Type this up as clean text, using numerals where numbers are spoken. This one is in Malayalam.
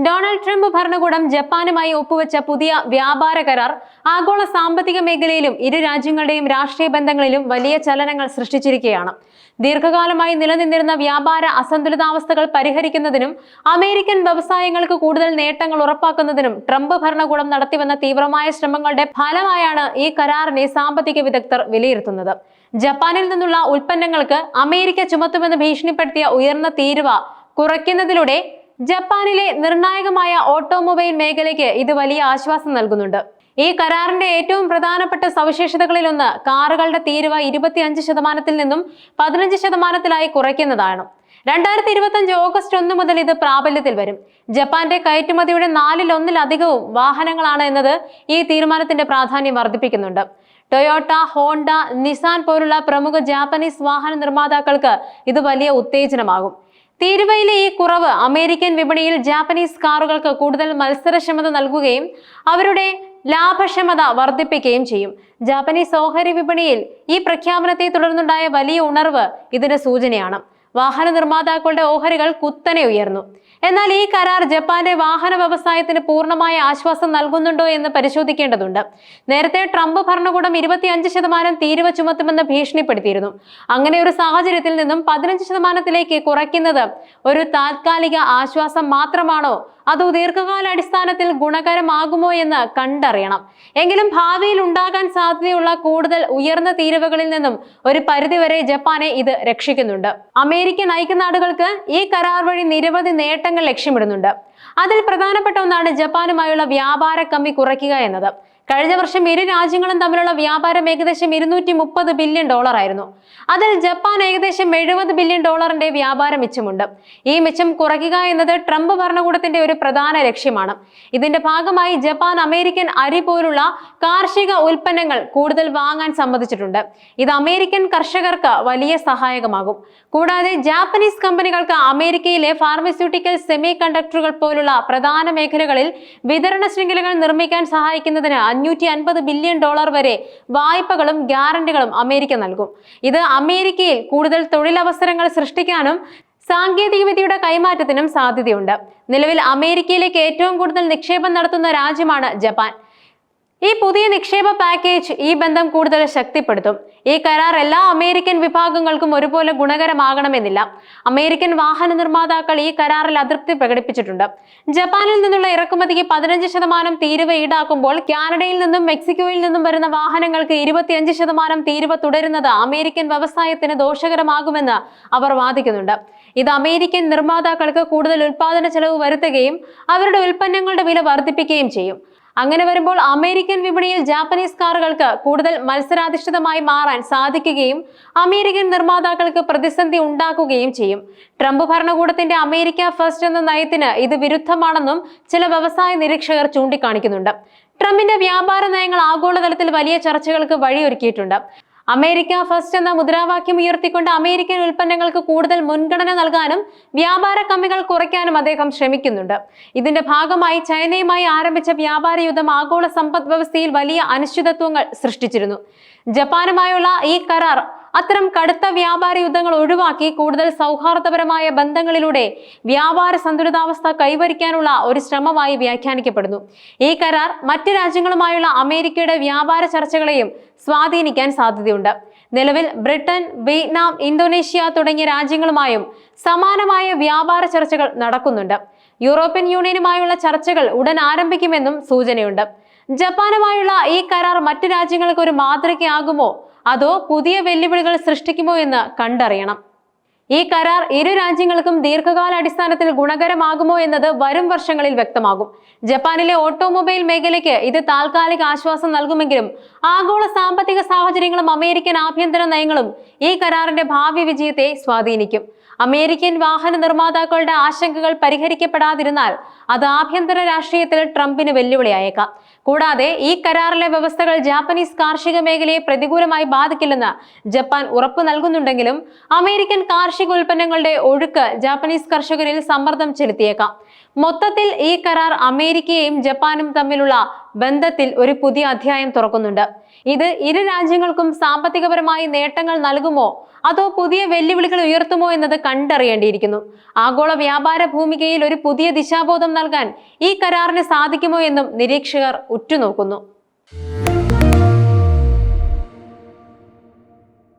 ഡൊണാൾഡ് ട്രംപ് ഭരണകൂടം ജപ്പാനുമായി ഒപ്പുവെച്ച പുതിയ വ്യാപാര കരാർ ആഗോള സാമ്പത്തിക മേഖലയിലും ഇരു രാജ്യങ്ങളുടെയും രാഷ്ട്രീയ ബന്ധങ്ങളിലും വലിയ ചലനങ്ങൾ സൃഷ്ടിച്ചിരിക്കുകയാണ്. ദീർഘകാലമായി നിലനിന്നിരുന്ന വ്യാപാര അസന്തുലിതാവസ്ഥകൾ പരിഹരിക്കുന്നതിനും അമേരിക്കൻ വ്യവസായങ്ങൾക്ക് കൂടുതൽ നേട്ടങ്ങൾ ഉറപ്പാക്കുന്നതിനും ട്രംപ് ഭരണകൂടം നടത്തിവന്ന തീവ്രമായ ശ്രമങ്ങളുടെ ഫലമായാണ് ഈ കരാറിനെ സാമ്പത്തിക വിദഗ്ധർ വിലയിരുത്തുന്നത്. ജപ്പാനിൽ നിന്നുള്ള ഉൽപ്പന്നങ്ങൾക്ക് അമേരിക്ക ചുമത്തുമെന്ന് ഭീഷണിപ്പെടുത്തിയ ഉയർന്ന തീരുവ കുറയ്ക്കുന്നതിലൂടെ ജപ്പാനിലെ നിർണായകമായ ഓട്ടോമൊബൈൽ മേഖലയ്ക്ക് ഇത് വലിയ ആശ്വാസം നൽകുന്നുണ്ട്. ഈ കരാറിന്റെ ഏറ്റവും പ്രധാനപ്പെട്ട സവിശേഷതകളിലൊന്ന് കാറുകളുടെ തീരുവ 25% നിന്നും 15%-ആയി കുറയ്ക്കുന്നതാണ്. 2025 ഓഗസ്റ്റ് 1 മുതൽ ഇത് പ്രാബല്യത്തിൽ വരും. ജപ്പാന്റെ കയറ്റുമതിയുടെ 1/4 വാഹനങ്ങളാണ് എന്നത് ഈ തീരുമാനത്തിന്റെ പ്രാധാന്യം വർദ്ധിപ്പിക്കുന്നുണ്ട്. ടൊയോട്ട, ഹോണ്ട, നിസാൻ പോലുള്ള പ്രമുഖ ജാപ്പനീസ് വാഹന നിർമ്മാതാക്കൾക്ക് ഇത് വലിയ ഉത്തേജനമാകും. തീരുവയിലെ ഈ കുറവ് അമേരിക്കൻ വിപണിയിൽ ജാപ്പനീസ് കാറുകൾക്ക് കൂടുതൽ മത്സരക്ഷമത നൽകുകയും അവരുടെ ലാഭക്ഷമത വർദ്ധിപ്പിക്കുകയും ചെയ്യും. ജാപ്പനീസ് ഓഹരി വിപണിയിൽ ഈ പ്രഖ്യാപനത്തെ തുടർന്നുണ്ടായ വലിയ ഉണർവ് ഇതിന് സൂചനയാണ്. വാഹന നിർമ്മാതാക്കളുടെ ഓഹരികൾ കുത്തനെ ഉയർന്നു. എന്നാൽ ഈ കരാർ ജപ്പാന്റെ വാഹന വ്യവസായത്തിന് പൂർണ്ണമായ ആശ്വാസം നൽകുന്നുണ്ടോ എന്ന് പരിശോധിക്കേണ്ടതുണ്ട്. നേരത്തെ ട്രംപ് ഭരണകൂടം 25% തീരുവ ചുമത്തുമെന്ന് ഭീഷണിപ്പെടുത്തിയിരുന്നു. അങ്ങനെ ഒരു സാഹചര്യത്തിൽ നിന്നും 15%-ലേക്ക് കുറയ്ക്കുന്നത് ഒരു താൽക്കാലിക ആശ്വാസം മാത്രമാണോ അതോ ദീർഘകാലാടിസ്ഥാനത്തിൽ ഗുണകരമാകുമോ എന്ന് കണ്ടറിയണം. എങ്കിലും ഭാവിയിൽ ഉണ്ടാകാൻ സാധ്യതയുള്ള കൂടുതൽ ഉയർന്ന തീരുവകളിൽ നിന്നും ഒരു പരിധിവരെ ജപ്പാനെ ഇത് രക്ഷിക്കുന്നുണ്ട്. അമേരിക്കൻ ഐക്യനാടുകൾക്ക് ഈ കരാർ വഴി നിരവധി നേട്ടങ്ങൾ ലക്ഷ്യമിടുന്നുണ്ട്. അതിൽ പ്രധാനപ്പെട്ട ഒന്നാണ് ജപ്പാനുമായുള്ള വ്യാപാര കമ്മി കുറയ്ക്കുക എന്നത്. കഴിഞ്ഞ വർഷം ഇരു രാജ്യങ്ങളും തമ്മിലുള്ള വ്യാപാരം ഏകദേശം $230 ബില്യൺ ആയിരുന്നു. അതിൽ ജപ്പാൻ ഏകദേശം $70 ബില്യൺ വ്യാപാര മിച്ചമുണ്ട്. ഈ മിച്ചം കുറയ്ക്കുക എന്നത് ട്രംപ് ഭരണകൂടത്തിന്റെ ഒരു പ്രധാന ലക്ഷ്യമാണ്. ഇതിന്റെ ഭാഗമായി ജപ്പാൻ അമേരിക്കൻ അരി പോലുള്ള കാർഷിക ഉൽപ്പന്നങ്ങൾ കൂടുതൽ വാങ്ങാൻ സമ്മതിച്ചിട്ടുണ്ട്. ഇത് അമേരിക്കൻ കർഷകർക്ക് വലിയ സഹായകമാകും. കൂടാതെ ജാപ്പനീസ് കമ്പനികൾക്ക് അമേരിക്കയിലെ ഫാർമസ്യൂട്ടിക്കൽ സെമി കണ്ടക്ടറുകൾ പോലുള്ള പ്രധാന മേഖലകളിൽ വിതരണ ശൃംഖലകൾ നിർമ്മിക്കാൻ സഹായിക്കുന്നതിന് $550 ബില്യൺ വരെ വായ്പകളും ഗ്യാരണ്ടികളും അമേരിക്ക നൽകും. ഇത് അമേരിക്കയിൽ കൂടുതൽ തൊഴിലവസരങ്ങൾ സൃഷ്ടിക്കാനും സാങ്കേതികവിദ്യയുടെ കൈമാറ്റത്തിനും സാധ്യതയുണ്ട്. നിലവിൽ അമേരിക്കയിലേക്ക് ഏറ്റവും കൂടുതൽ നിക്ഷേപം നടത്തുന്ന രാജ്യമാണ് ജപ്പാൻ. ഈ പുതിയ നിക്ഷേപ പാക്കേജ് ഈ ബന്ധം കൂടുതൽ ശക്തിപ്പെടുത്തും. ഈ കരാർ എല്ലാ അമേരിക്കൻ വിഭാഗങ്ങൾക്കും ഒരുപോലെ ഗുണകരമാകണമെന്നില്ല. അമേരിക്കൻ വാഹന നിർമ്മാതാക്കൾ ഈ കരാറിൽ അതൃപ്തി പ്രകടിപ്പിച്ചിട്ടുണ്ട്. ജപ്പാനിൽ നിന്നുള്ള ഇറക്കുമതിക്ക് 15% തീരുവ ഈടാക്കുമ്പോൾ കാനഡയിൽ നിന്നും മെക്സിക്കോയിൽ നിന്നും വരുന്ന വാഹനങ്ങൾക്ക് 25% തീരുവ തുടരുന്നത് അമേരിക്കൻ വ്യവസായത്തിന് ദോഷകരമാകുമെന്ന് അവർ വാദിക്കുന്നുണ്ട്. ഇത് അമേരിക്കൻ നിർമ്മാതാക്കൾക്ക് കൂടുതൽ ഉൽപാദന ചെലവ് വരുത്തുകയും അവരുടെ ഉൽപ്പന്നങ്ങളുടെ വില വർദ്ധിപ്പിക്കുകയും ചെയ്യും. അങ്ങനെ വരുമ്പോൾ അമേരിക്കൻ വിപണിയിൽ ജാപ്പനീസ് കാറുകൾക്ക് കൂടുതൽ മത്സരാധിഷ്ഠിതമായി മാറാൻ സാധിക്കുകയും അമേരിക്കൻ നിർമ്മാതാക്കൾക്ക് പ്രതിസന്ധി ഉണ്ടാക്കുകയും ചെയ്യും. ട്രംപ് ഭരണകൂടത്തിന്റെ അമേരിക്ക ഫസ്റ്റ് എന്ന നയത്തിന് ഇത് വിരുദ്ധമാണെന്നും ചില വ്യവസായ നിരീക്ഷകർ ചൂണ്ടിക്കാണിക്കുന്നുണ്ട്. ട്രംപിന്റെ വ്യാപാര നയങ്ങൾ ആഗോളതലത്തിൽ വലിയ ചർച്ചകൾക്ക് വഴിയൊരുക്കിയിട്ടുണ്ട്. അമേരിക്ക ഫസ്റ്റ് എന്ന മുദ്രാവാക്യം ഉയർത്തിക്കൊണ്ട് അമേരിക്കൻ ഉൽപ്പന്നങ്ങൾക്ക് കൂടുതൽ മുൻഗണന നൽകാനും വ്യാപാര കമ്മികൾ കുറയ്ക്കാനും അദ്ദേഹം ശ്രമിക്കുന്നുണ്ട്. ഇതിന്റെ ഭാഗമായി ചൈനയുമായി ആരംഭിച്ച വ്യാപാര യുദ്ധം ആഗോള സമ്പദ് വ്യവസ്ഥയിൽ വലിയ അനിശ്ചിതത്വങ്ങൾ സൃഷ്ടിച്ചിരുന്നു. ജപ്പാനുമായുള്ള ഈ കരാർ അത്തരം കടുത്ത വ്യാപാര യുദ്ധങ്ങൾ ഒഴിവാക്കി കൂടുതൽ സൗഹാർദ്ദപരമായ ബന്ധങ്ങളിലൂടെ വ്യാപാര സന്തുലിതാവസ്ഥ കൈവരിക്കാനുള്ള ഒരു ശ്രമമായി വ്യാഖ്യാനിക്കപ്പെടുന്നു. ഈ കരാർ മറ്റ് രാജ്യങ്ങളുമായുള്ള അമേരിക്കയുടെ വ്യാപാര ചർച്ചകളെയും സ്വാധീനിക്കാൻ സാധ്യതയുണ്ട്. നിലവിൽ ബ്രിട്ടൻ, വിയറ്റ്നാം, ഇന്തോനേഷ്യ തുടങ്ങിയ രാജ്യങ്ങളുമായും സമാനമായ വ്യാപാര ചർച്ചകൾ നടക്കുന്നുണ്ട്. യൂറോപ്യൻ യൂണിയനുമായുള്ള ചർച്ചകൾ ഉടൻ ആരംഭിക്കുമെന്നും സൂചനയുണ്ട്. ജപ്പാനുമായുള്ള ഈ കരാർ മറ്റ് രാജ്യങ്ങൾക്ക് ഒരു മാതൃകയാകുമോ അതോ പുതിയ വെല്ലുവിളികൾ സൃഷ്ടിക്കുമോ എന്ന് കണ്ടറിയണം. ഈ കരാർ ഇരു രാജ്യങ്ങൾക്കും ദീർഘകാലാടിസ്ഥാനത്തിൽ ഗുണകരമാകുമോ എന്നത് വരും വർഷങ്ങളിൽ വ്യക്തമാകും. ജപ്പാനിലെ ഓട്ടോമൊബൈൽ മേഖലയ്ക്ക് ഇത് താൽക്കാലിക ആശ്വാസം നൽകുമെങ്കിലും ആഗോള സാമ്പത്തിക സാഹചര്യങ്ങളും അമേരിക്കൻ ആഭ്യന്തര നയങ്ങളും ഈ കരാറിന്റെ ഭാവി വിജയത്തെ സ്വാധീനിക്കും. അമേരിക്കൻ വാഹന നിർമ്മാതാക്കളുടെ ആശങ്കകൾ പരിഹരിക്കപ്പെടാതിരുന്നാൽ അത് ആഭ്യന്തര രാഷ്ട്രീയത്തിൽ ട്രംപിന് വെല്ലുവിളിയായേക്കാം. കൂടാതെ ഈ കരാറിലെ വ്യവസ്ഥകൾ ജാപ്പനീസ് കാർഷിക മേഖലയെ പ്രതികൂലമായി ബാധിക്കില്ലെന്ന് ജപ്പാൻ ഉറപ്പു നൽകുന്നുണ്ടെങ്കിലും അമേരിക്കൻ കാർഷിക ഉൽപ്പന്നങ്ങളുടെ ഒഴുക്ക് ജാപ്പനീസ് കർഷകരിൽ സമ്മർദ്ദം ചെലുത്തിയേക്കാം. മൊത്തത്തിൽ ഈ കരാർ അമേരിക്കയും ജപ്പാനും തമ്മിലുള്ള ബന്ധത്തിൽ ഒരു പുതിയ അധ്യായം തുറക്കുന്നുണ്ട്. ഇത് ഇരു രാജ്യങ്ങൾക്കും സാമ്പത്തികപരമായി നേട്ടങ്ങൾ നൽകുമോ അതോ പുതിയ വെല്ലുവിളികൾ ഉയർത്തുമോ എന്നത് കണ്ടറിയേണ്ടിയിരിക്കുന്നു. ആഗോള വ്യാപാര ഭൂമികയിൽ ഒരു പുതിയ ദിശാബോധം നൽകാൻ ഈ കരാറിന് സാധിക്കുമോ എന്നും നിരീക്ഷകർ ഉറ്റുനോക്കുന്നു.